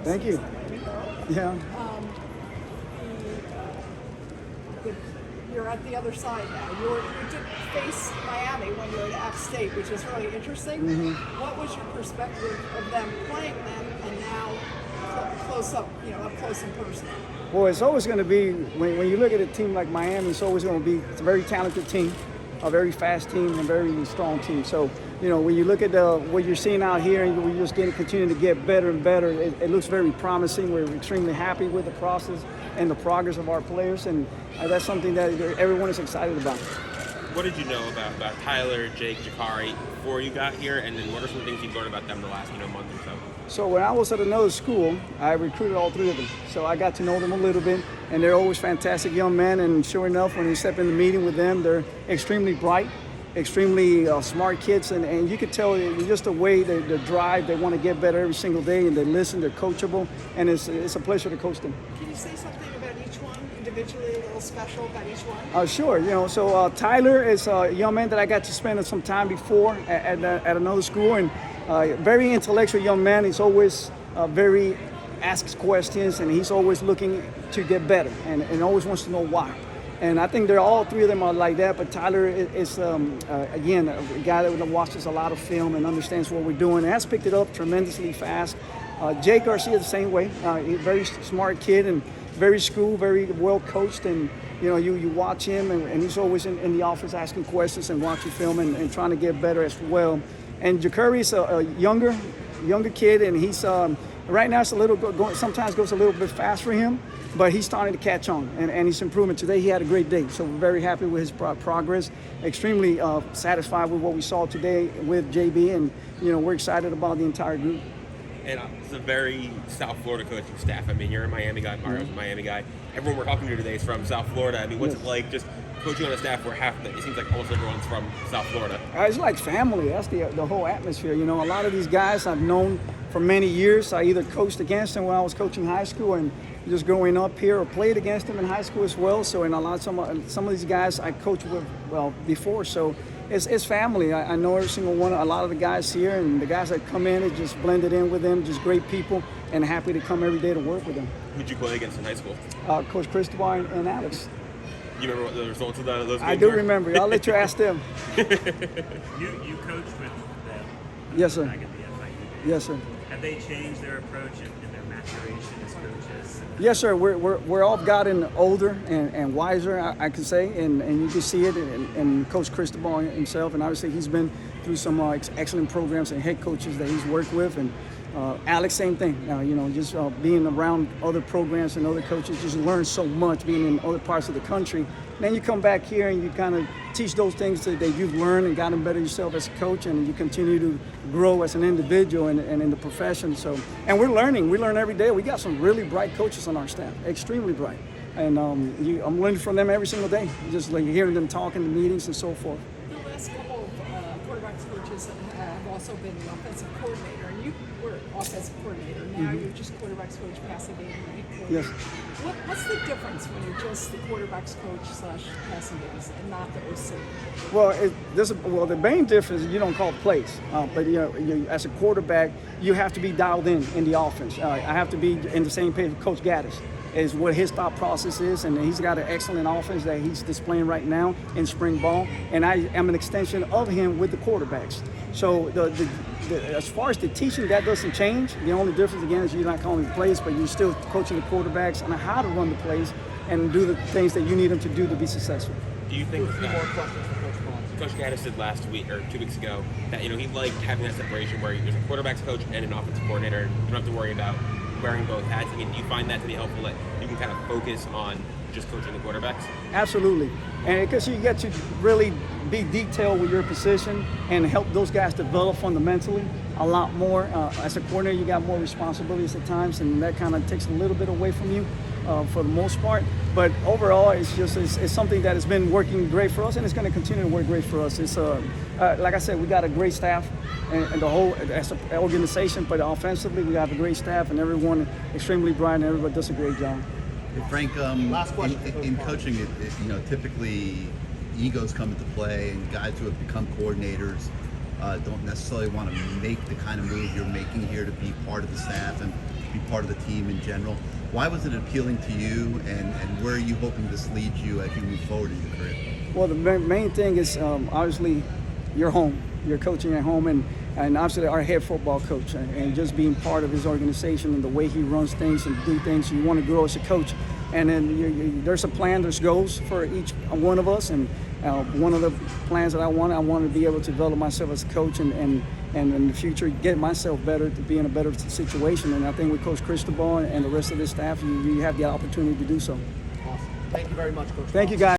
Thank you. Yeah. You're at the other side now. You did face Miami when you were at App State, which is really interesting. What was your perspective of them playing them and now close up, up close and personal? Well, it's always going to be, when you look at a team like Miami, it's always going to be, it's a very talented team, a very fast team, and a very strong team. So, when you look at what you're seeing out here, and we're just continuing to get better and better, it looks very promising. We're extremely happy with the process and the progress of our players, and that's something that everyone is excited about. What did you know about Tyler, Jake, Jakari before you got here, and then what are some things you've learned about them the last month or so? So when I was at another school, I recruited all three of them. So I got to know them a little bit, and they're always fantastic young men. And sure enough, when you step in the meeting with them, they're extremely bright, extremely smart kids, and you could tell just the way they drive, they want to get better every single day, and they listen, they're coachable, and it's a pleasure to coach them. Can you say something about each one individually, a little special about each one? Sure. So Tyler is a young man that I got to spend some time before at another school, and very intellectual young man. He's always very asks questions, and he's always looking to get better, and always wants to know why. And I think all three of them are like that, but Tyler is, again, a guy that watches a lot of film and understands what we're doing and has picked it up tremendously fast. Jake Garcia the same way. He's a very smart kid and very schooled, very well coached, and you watch him, and he's always in the office asking questions and watching film and trying to get better as well. And Jakari is a younger kid, and he's right now it's a little sometimes goes a little bit fast for him, but he's starting to catch on, and he's improving. Today he had a great day, so we're very happy with his progress. Extremely satisfied with what we saw today with JB, and we're excited about the entire group. And it's a very South Florida coaching staff. I mean, you're a Miami guy, Mario's a Miami guy. Everyone we're talking to today is from South Florida. I mean, what's it like just coaching on a staff where it seems like almost everyone's from South Florida? It's like family. That's the whole atmosphere. A lot of these guys I've known for many years. I either coached against them when I was coaching high school and just growing up here, or played against them in high school as well. So, some of these guys I coached with before. So it's family. I know every single one. A lot of the guys here, and the guys that come in, it just blended in with them. Just great people, and happy to come every day to work with them. Who'd you play against in high school? Coach Cristobal and Alex. You remember what the results of those games I do were? remember. I'll let you ask them. You coached with them. Yes, sir. Back at the FIU. Yes, sir. Have they changed their approach and their maturation as coaches? Yes, sir. We're all gotten older and wiser, I can say, and you can see it in Coach Cristobal himself, and obviously he's been through some excellent programs and head coaches that he's worked with, and Alex, same thing. Just being around other programs and other coaches, just learn so much being in other parts of the country. Then you come back here and you kind of teach those things that you've learned and gotten better yourself as a coach, and you continue to grow as an individual and in the profession. So, and we're learning. We learn every day. We got some really bright coaches on our staff, extremely bright. And I'm learning from them every single day, just like hearing them talk in the meetings and so forth. The last couple of quarterbacks coaches have also been the offensive coordinator, and you were offensive coordinator. Now you're just quarterbacks coach, passing game coordinator. Yes. What's the difference when you're just the quarterbacks coach / passing games and not the OC? Well, the main difference is you don't call plays, but as a quarterback, you have to be dialed in the offense. I have to be in the same page with Coach Gaddis, is what his thought process is, and he's got an excellent offense that he's displaying right now in spring ball, and I am an extension of him with the quarterbacks. So as far as the teaching, that doesn't change. The only difference, again, is you're not calling the plays, but you're still coaching the quarterbacks on how to run the plays and do the things that you need them to do to be successful. Do you think A few more questions for Coach Ponce. Coach Gaddis said last week or 2 weeks ago that he liked having that separation where there's a quarterbacks coach and an offensive coordinator, and you don't have to worry about wearing both hats? I mean, do you find that to be helpful, that you can kind of focus on just coaching the quarterbacks? Absolutely, and because you get to really be detailed with your position and help those guys develop fundamentally a lot more. As a coordinator, you got more responsibilities at times, and that kind of takes a little bit away from you for the most part. But overall, it's something that has been working great for us, and it's going to continue to work great for us. It's like I said, we got a great staff and the whole as an organization, but offensively, we have a great staff, and everyone extremely bright, and everybody does a great job. Frank, Last question. in coaching, typically egos come into play, and guys who have become coordinators don't necessarily want to make the kind of move you're making here to be part of the staff. And be part of the team in general. Why was it appealing to you, and where are you hoping this leads you as you move forward in your career? Well, the main thing is obviously your home. You're coaching at home, and obviously our head football coach, and just being part of his organization and the way he runs things and do things. You want to grow as a coach, and then there's a plan, there's goals for each one of us, and one of the plans that I want to be able to develop myself as a coach, and in the future get myself better to be in a better situation. And I think with Coach Cristobal and the rest of the staff, you have the opportunity to do so. Awesome. Thank you very much, Coach. Thank you, guys.